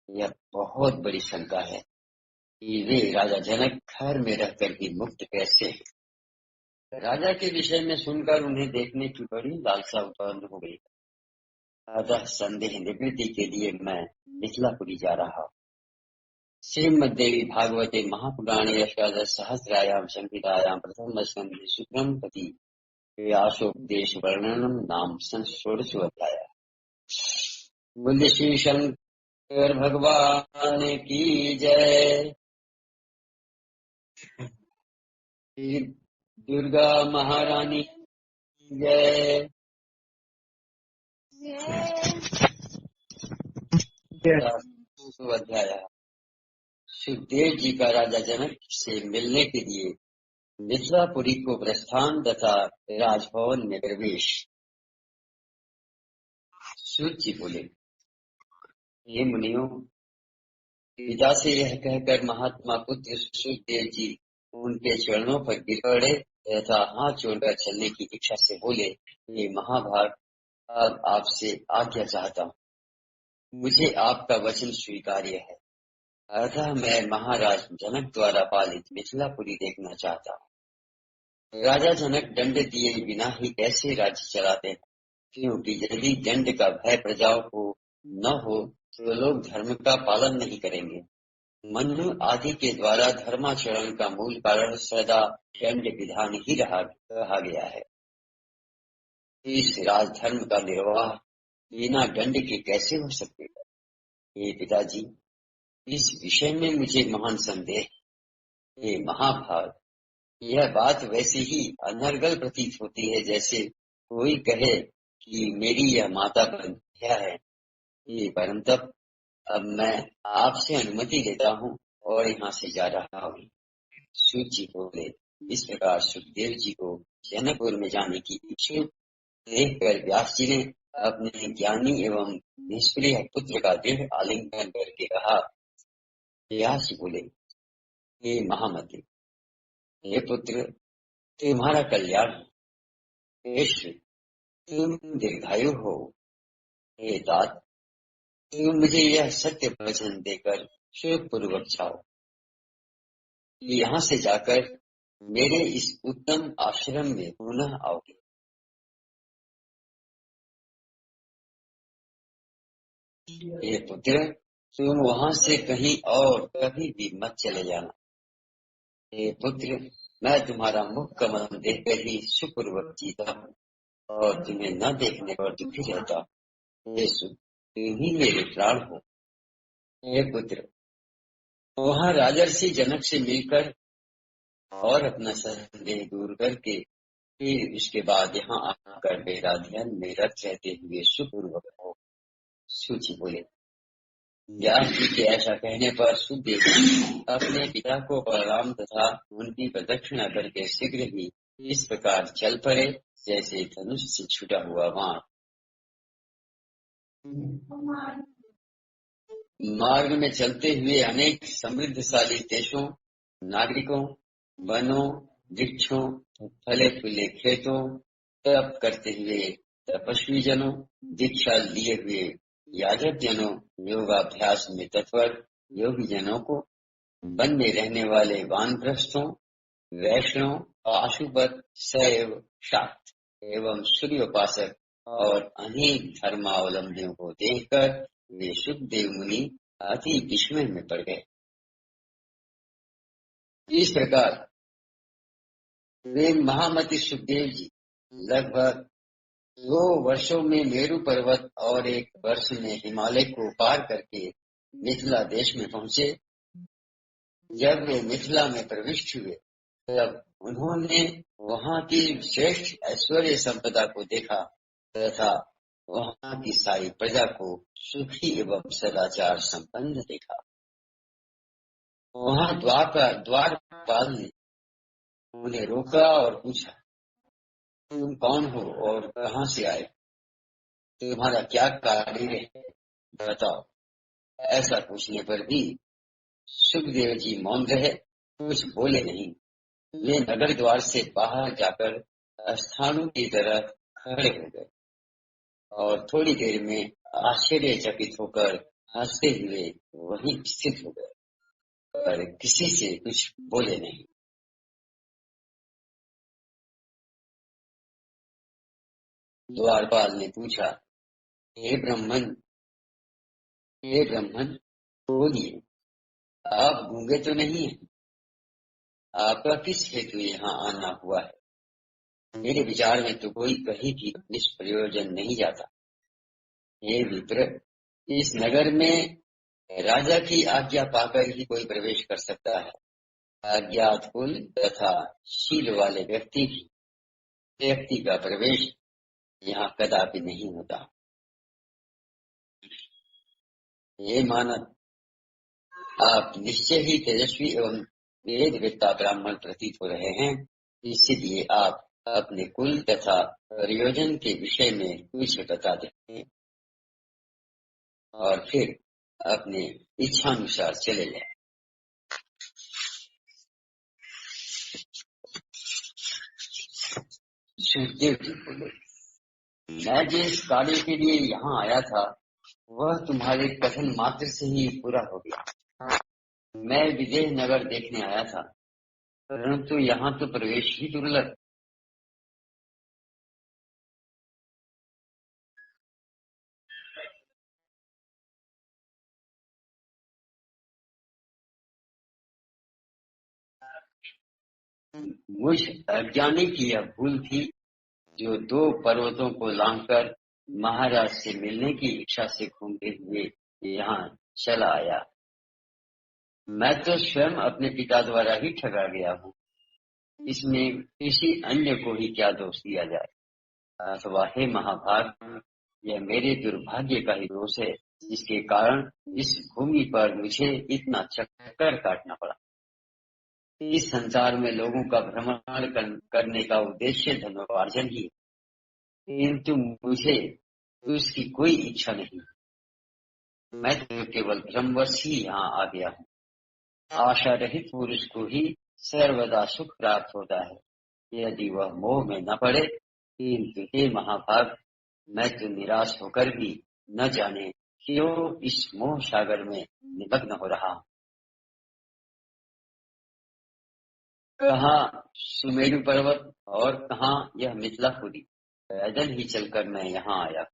Speaker 1: यह बहुत बड़ी शंका है कि वे राजा जनक घर में रहकर भी मुक्त कैसे हैं। राजा के विषय में सुनकर उन्हें देखने की बड़ी लालसा उत्पन्न हो गई। अतः संदेह निवृत्ति के लिए मैं मिथिलापुरी जा रहा हूँ। श्रीमद्देवी भागवते महापुराणे अष्टादश सहस्रायाम संहितायां प्रथम स्कंधे शुक्रम पति व्यासोपदेश वर्णनम नाम षोडशोऽध्याय। बोलिए श्री शंकर भगवान की जय। श्री दुर्गा महारानी की जय। अध्याय। सुखदेव जी का राजा जनक से मिलने के लिए मिथिलापुरी को प्रस्थान तथा राजभवन में प्रवेश। सूत जी बोले, हे मुनियों, पिता से यह कहकर महात्मा पुत्र सुखदेव जी उनके चरणों पर गिर पड़े तथा हाथ जोड़कर चलने की इच्छा से बोले, ये महाभाग, अब आपसे आज्ञा चाहता हूँ। मुझे आपका वचन स्वीकार्य है, अतः मैं महाराज जनक द्वारा पालित मिथिलापुरी देखना चाहता हूँ। राजा जनक दंड दिए बिना ही कैसे राज्य चलाते हैं, क्योंकि यदि दंड का भय प्रजाओं को न हो तो लोग धर्म का पालन नहीं करेंगे। मनु आदि के द्वारा धर्माचरण का मूल कारण सदा दंड विधान ही रहा गया है। इस राजधर्म का निर्वाह बिना दंड के कैसे हो सकेगा? ये पिताजी, इस विषय में मुझे महान संदेह है। ये महाभाग, यह बात वैसे ही अनर्गल प्रतीत होती है जैसे कोई कहे कि मेरी यह माता बंध्या है। ये परंतप अब मैं आपसे अनुमति लेता हूँ और यहाँ से जा रहा हूँ। सूत जी बोले, इस प्रकार सुखदेव जी को जनकपुर में जाने की इच्छुक देखकर व्यास जी ने अपने ज्ञानी एवं निष्क्रिय पुत्र का दृढ़ आलिंगन करके कहा, व्यास बोले, हे महामते, हे पुत्र, तुम्हारा कल्याण हो। हे श्री, तुम दीर्घायु हो। हे तात, तुम मुझे यह सत्य वचन देकर सुख पूर्वक जाओ। यहाँ से जाकर मेरे इस उत्तम आश्रम में पुनः आओगे। हे पुत्र, तुम वहाँ से कहीं और कभी भी मत चले जाना। हे पुत्र, मैं तुम्हारा मुख कमल देखकर ही सुखपूर्वक जीता हूँ और तुम्हें न देखने पर दुखी रहता हूँ। हे सुख, तुम ही मेरे प्राण हो। हे पुत्र, वहाँ राजर्षि जनक से मिलकर और अपना संदेह दूर करके फिर उसके बाद यहाँ आकर मेरा ध्यान में रत रहते हुए सुखपूर्वक हो। सूची बोले, व्यास जी के ऐसा कहने पर सुखदेव अपने पिता को प्रणाम तथा उनकी प्रदक्षिणा करके शीघ्र ही इस प्रकार चल पड़े जैसे धनुष से छूटा हुआ बाण। मार्ग में चलते हुए अनेक समृद्धशाली देशों, नागरिकों, वनों, वृक्षों, फले फूले खेतों, तप करते हुए तपस्वी जनों, दीक्षा लिए हुए याजक जनों, योगाभ्यास में तत्पर योगी जनों को, वन में रहने वाले वानप्रस्थों, वैष्णव, पाशुपत, शैव, शाक्त एवं सूर्योपासक और अनेक धर्मावलंबियों को देखकर वे सुखदेव मुनि अति विस्मय में पड़ गए। इस प्रकार वे महामति सुखदेव जी लगभग 2 वर्षों में मेरु पर्वत और 1 वर्ष में हिमालय को पार करके मिथिला देश में पहुंचे। जब वे मिथिला में प्रविष्ट हुए तब उन्होंने वहाँ की श्रेष्ठ ऐश्वर्य संपदा को देखा तथा वहाँ की सारी प्रजा को सुखी एवं सदाचार संपन्न देखा। वहाँ द्वारपाल ने उन्हें रोका और पूछा, तुम कौन हो और कहाँ से आए? तुम्हारा क्या कार्य है, बताओ। ऐसा पूछने पर भी सुखदेव जी मौन रहे, कुछ बोले नहीं। वे नगर द्वार से बाहर जाकर स्थानों की तरह खड़े हो गए और थोड़ी देर में आश्चर्यचकित होकर हंसते हुए वहीं स्थित हो गए, पर किसी से कुछ बोले नहीं। द्वारपाल ने पूछा, हे ब्राह्मण, बोलिए, आप गूंगे तो नहीं हैं? आपका किस हेतु यहाँ आना हुआ है? मेरे विचार में तो कोई कहीं भी निष्प्रयोजन नहीं जाता। हे विप्र, इस नगर में राजा की आज्ञा पाकर ही कोई प्रवेश कर सकता है। अज्ञात कुल तथा शील वाले व्यक्ति का प्रवेश यहाँ कदापि नहीं होता। ये मानव, आप निश्चय ही तेजस्वी एवं वेदवेत्ता ब्राह्मण प्रतीत हो रहे हैं, इसलिए आप अपने कुल तथा प्रयोजन के विषय में कुछ बता दें और फिर अपने इच्छानुसार चले जाएं। सुखदेव जी बोले, मैं जिस कार्य के लिए यहाँ आया था वह तुम्हारे कथन मात्र से ही पूरा हो गया। मैं विदेह नगर देखने आया था, परंतु यहाँ तो प्रवेश ही दुर्लभ। मुझ अज्ञानी की यह भूल थी जो 2 पर्वतों को लांघकर महाराज से मिलने की इच्छा से घूमते हुए यहाँ चला आया। मैं तो स्वयं अपने पिता द्वारा ही ठगा गया हूँ, इसमें किसी अन्य को ही क्या दोष दिया जाए। अथवा हे महाभाग, यह मेरे दुर्भाग्य का ही दोष है जिसके कारण इस भूमि पर मुझे इतना चक्कर काटना पड़ा। इस संसार में लोगों का भ्रमण करने का उद्देश्य धनोपार्जन ही, किंतु मुझे उसकी कोई इच्छा नहीं। मैं तो केवल भ्रमवश ही यहाँ आ गया हूँ। आशा रहित पुरुष को ही सर्वदा सुख प्राप्त होता है, यदि वह मोह में न पड़े। किंतु हे महाभाग, मैं तो निराश होकर भी न जाने क्यों इस मोह सागर में निमग्न हो रहा हूँ। कहाँ सुमेरु पर्वत और कहाँ यह मिथिलापुरी, पैदल ही चलकर मैं यहाँ आया।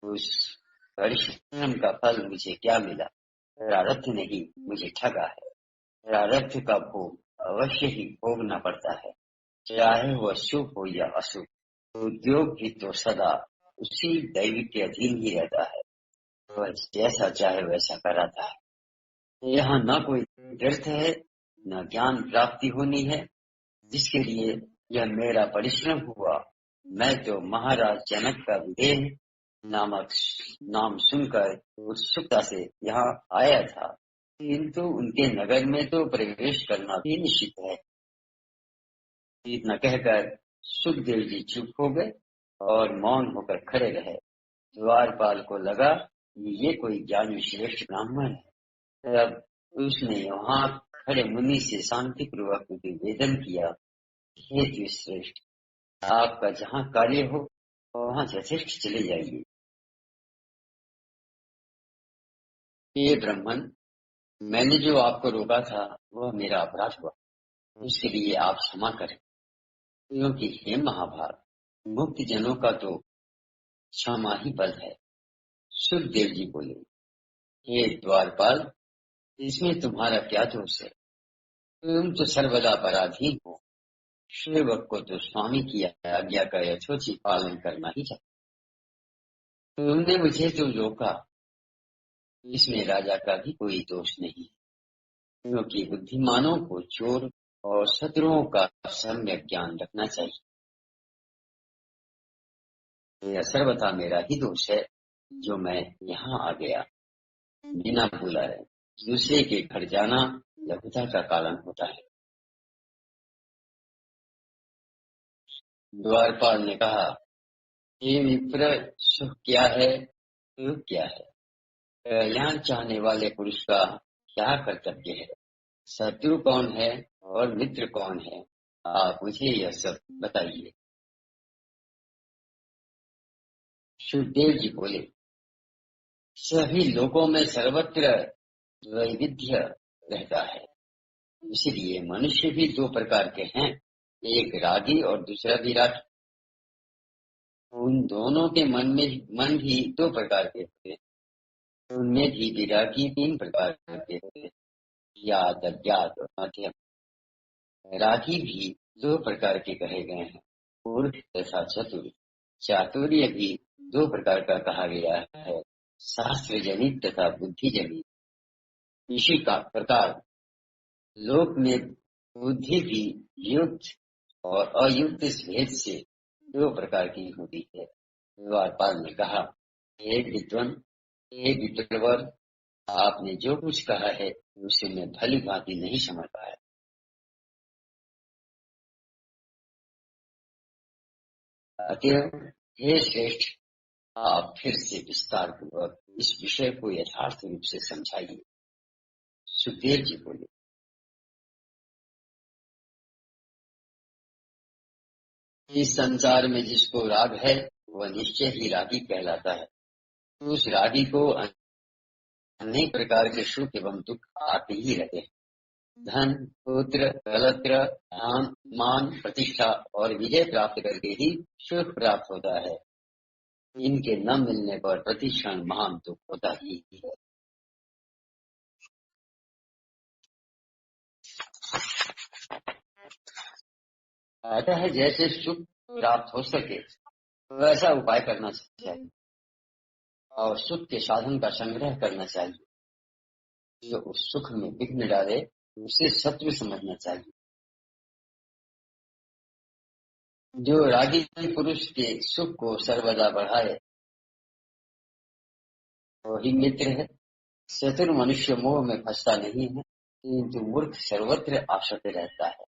Speaker 1: उस परिश्रम का फल मुझे क्या मिला? प्रारब्ध ने ही मुझे ठगा है। प्रारब्ध का भोग अवश्य ही भोगना पड़ता है, चाहे वह शुभ हो या अशुभ। उद्योग भी तो सदा उसी दैव के अधीन ही रहता है, वह जैसा चाहे वैसा कराता है। यहाँ न कोई व्यर्थ है, न ज्ञान प्राप्ति होनी है जिसके लिए यह मेरा परिश्रम हुआ। मैं तो महाराज जनक का विदेह नामक नाम सुनकर उत्सुकता से यहाँ आया था, किंतु उनके नगर में तो प्रवेश करना भी निश्चित है। इतना कहकर सुखदेव जी चुप हो गए और मौन होकर खड़े रहे। द्वारपाल को लगा ये कोई ज्ञानी श्रेष्ठ ब्राह्मण है। तब उसने वहाँ खड़े मुनि से शांति पूर्वक निवेदन किया, हे द्विश्रेष्ठ, आपका जहाँ कार्य हो वहाँ यथेष्ट चले जाइए। ये ब्राह्मण, मैंने जो आपको रोका था वह मेरा अपराध हुआ, उसके लिए आप क्षमा करें। क्योंकि हे महाभाग, मुक्त जनों का तो क्षमा ही बल है। सुखदेव जी बोले, हे द्वारपाल, इसमें तुम्हारा क्या दोष है? तुम तो सर्वदा पराधीन हो। सेवक को तो स्वामी की आज्ञा का यथोचित पालन करना ही चाहिए। तुमने मुझे जो रोका, इसमें राजा का भी कोई दोष नहीं, क्योंकि बुद्धिमानों को चोर और शत्रुओं का सम्यक ज्ञान रखना चाहिए। यह सर्वथा मेरा ही दोष है जो मैं यहाँ आ गया बिना बुलाए। दूसरे के घर जाना लघुता का कारण होता है। द्वारपाल ने कहा, हे विप्र, सुख क्या है, दुख क्या है? कल्याण चाहने वाले पुरुष का क्या कर्तव्य है? शत्रु कौन है और मित्र कौन है? आप मुझे यह सब बताइए। सुखदेव जी बोले, सभी लोगों में सर्वत्र वैविध्य रहता है, इसलिए मनुष्य भी दो प्रकार के हैं, एक रागी और दूसरा विरागी। उन दोनों के मन भी दो प्रकार के होते हैं, उनमें भी विरागी तीन प्रकार के होते हैं, ज्ञात, अज्ञात और मध्यम। रागी भी दो प्रकार के कहे गए हैं, मूर्ख तथा चतुर। चातुर्य भी दो प्रकार का कहा गया है, शास्त्र जनित तथा बुद्धि जनित। इसी का प्रकार लोक में बुद्धि भी युक्त और अयुक्त इस भेद से दो प्रकार की होती है। द्वारपाल ने कहा, हे विद्वान, हे विप्रवर, आपने जो कुछ कहा है उसे मैं भली भांति नहीं समझ पाया। अतएव हे श्रेष्ठ, आप फिर से विस्तार पूर्वक इस विषय को यथार्थ रूप से समझाइए। सुखदेव जी बोले, इस संसार में जिसको राग है वह निश्चय ही रागी कहलाता है। उस रागी को अनेक प्रकार के सुख एवं दुख आते ही रहते हैं। धन, पुत्र, कलत्र, धाम, मान, प्रतिष्ठा और विजय प्राप्त करके ही सुख प्राप्त होता है। इनके न मिलने पर प्रतिक्षण महान दुख होता ही है। अतः जैसे सुख प्राप्त हो सके वैसा उपाय करना चाहिए और सुख के साधन का संग्रह करना चाहिए। जो उस सुख में विघ्न डाले उसे शत्रु समझना चाहिए। जो रागी पुरुष के सुख को सर्वदा बढ़ाए वही मित्र है। चतुर मनुष्य मोह में फंसता नहीं है, किंतु मूर्ख सर्वत्र आसक्त रहता है।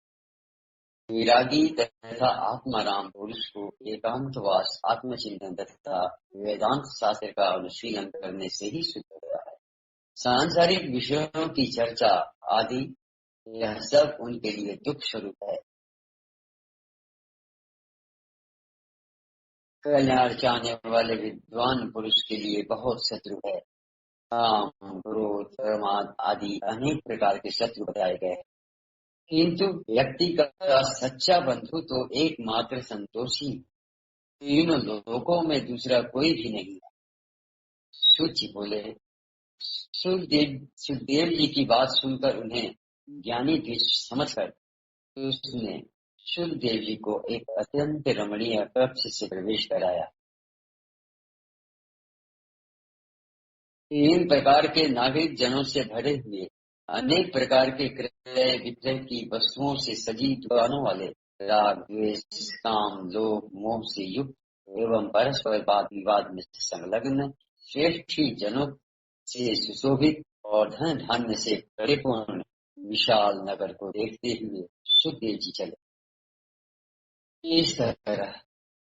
Speaker 1: विरागी तथा आत्माराम पुरुष को एकांतवास, आत्मचिंतन तथा वेदांत शास्त्र का अनुशीलन करने से ही सुख होता है। सांसारिक विषयों की चर्चा आदि, यह सब उनके लिए दुख स्वरूप है। कल्याण चाहने वाले विद्वान पुरुष के लिए बहुत शत्रु है। काम, क्रोध, प्रमाद आदि अनेक प्रकार के शत्रु बताए गए, किंतु व्यक्ति का सच्चा बंधु तो एकमात्र संतोषी, तीनों लोकों में दूसरा कोई भी नहीं है। सूची बोले, सुखदेव जी की बात सुनकर उन्हें ज्ञानी भी समझकर उसने सुखदेव जी को एक अत्यंत रमणीय कक्ष से प्रवेश कराया। 3 प्रकार के नागरिक जनों से भरे हुए अनेक प्रकार के क्रय विक्रय की वस्तुओं से सजी दुकानों वाले, राग द्वेष काम लोभ मोह से युक्त एवं परस्पर वाद विवाद में संलग्न श्रेष्ठ जनों से सुशोभित और धन धान्य से परिपूर्ण विशाल नगर को देखते हुए सुखदेव जी चले। इस तरह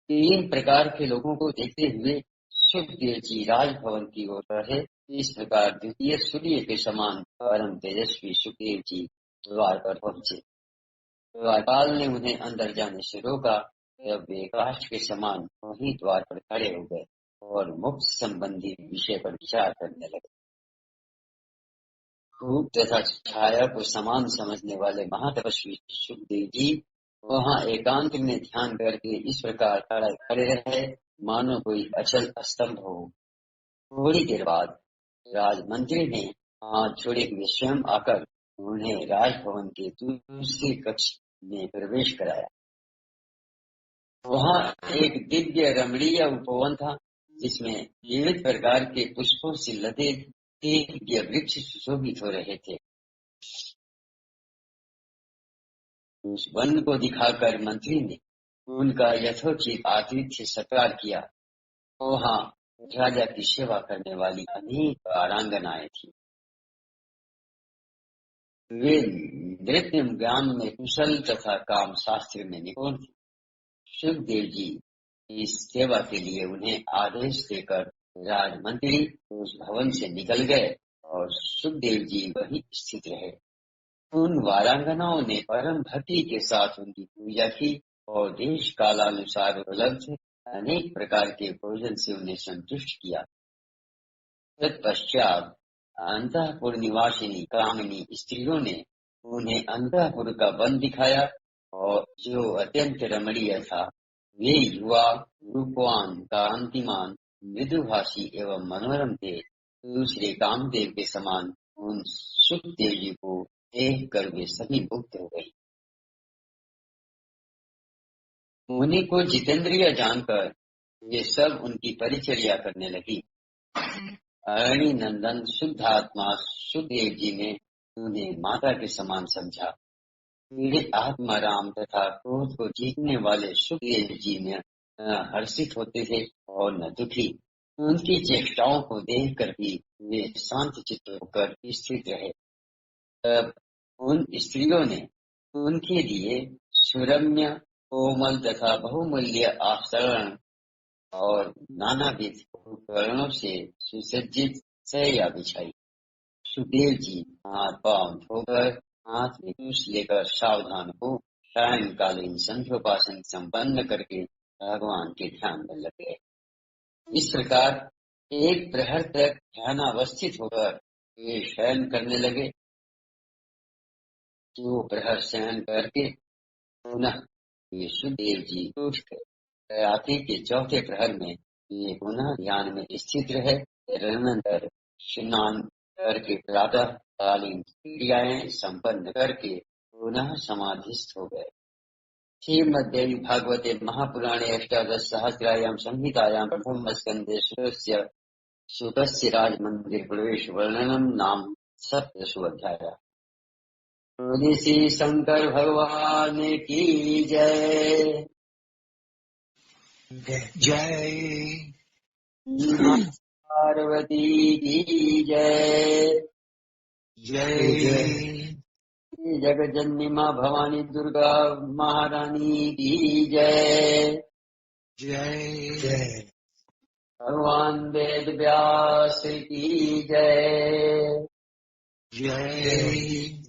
Speaker 1: 3 प्रकार के लोगों को देखते हुए सुखदेव जी राजभवन की ओर बढ़े। इस प्रकार द्वितीय सूर्य के समान परम तेजस्वी सुखदेव जी द्वार पर पहुंचे। द्वारपाल ने उन्हें अंदर जाने से रोका, तब वे काष्ठ के समान वहीं द्वार पर खड़े हो गए और मोक्ष संबंधी विषय पर विचार करने लगे। धूप तथा छाया को समान समझने वाले महातपस्वी सुखदेव जी वहाँ एकांत में ध्यान करके इस प्रकार खड़े रहे मानो कोई अचल स्तंभ हो। थोड़ी देर बाद राजमंत्री ने हाथ जोड़े हुए स्वयं आकर उन्हें राजभवन के दूसरे कक्ष में प्रवेश कराया। वहाँ एक दिव्य रमणीय उपवन था, जिसमें विविध प्रकार के पुष्पों से लदे दिव्य वृक्ष सुशोभित हो रहे थे। उस वन को दिखाकर मंत्री ने उनका यथोचित आतिथ्य सत्कार किया। वहाँ राजा की सेवा करने वाली अनेक आरांगनाएं थी। वे नृत्य ज्ञान में कुशल तथा काम शास्त्र में निपुण थे। सुखदेव जी इस सेवा के लिए उन्हें आदेश देकर राजमंत्री उस भवन से निकल गए और सुखदेव जी वहीं स्थित रहे। उन वारांगनाओं ने परम भक्ति के साथ उनकी पूजा की और देश कालानुसार उपलब्ध अनेक प्रकार के भोजन से उन्हें संतुष्ट किया। तत्पश्चात अंतःपुर निवासिनी कामिनी स्त्रियों ने उन्हें अंतःपुर का वन दिखाया और जो अत्यंत रमणीय था। वे युवा रूपवान कांतिमान मृदुभाषी एवं मनोरम थे। दूसरे कामदेव के समान उन सुखदेव जी को देख कर वे सभी मुग्ध हो गई। मुनि को जितेंद्रिय जानकर वे सब उनकी परिचर्या करने लगी। अरणी नंदन शुद्धात्मा सुखदेव जी ने उन्हें माता के समान समझा। पीड़ित आत्मा राम तथा क्रोध को जीतने वाले सुखदेव जी ने हर्षित होते थे और न दुखी। उनकी चेष्टाओं को देखकर भी वे शांत चित्त होकर स्थित रहे। तब उन स्त्रियों ने उनके लिए सुरम्य कोमल तथा बहुमूल्य आभूषण और नानाविध उपकरणों से सुसज्जित शैया बिछाई। सुखदेव जी हाथ पांव धोकर हाथ में कुश लेकर सावधान हो सायंकालीन संध्योपासन संपन्न करके भगवान के ध्यान में लगे। इस प्रकार एक प्रहर तक ध्यानावस्थित होकर वे शयन करने लगे। जो प्रहर शयन करके पुनः वे सुखदेव जी उठ गए। रात्रि के चौथे प्रहर में वे पुनः ध्यान में स्थित रहे। तदनंतर स्नान करके प्रातः कालीन क्रियाएं संपन्न करके पुनः समाधिस्थ हो गए। श्रीमद्देवी भागवते महापुराणे अष्टादश सहस्रायां संहितायां प्रथम स्कंदे शुकस्य राजमंदिर प्रवेश वर्णनम नाम 7वां अध्याय। श्री शंकर भगवान की जय
Speaker 2: जय
Speaker 1: पार्वती की जय।
Speaker 2: जय
Speaker 1: जगज्जननी माँ भवानी दुर्गा महारानी की जय।
Speaker 2: जय जय
Speaker 1: भगवान वेद व्यास की जय।
Speaker 2: जय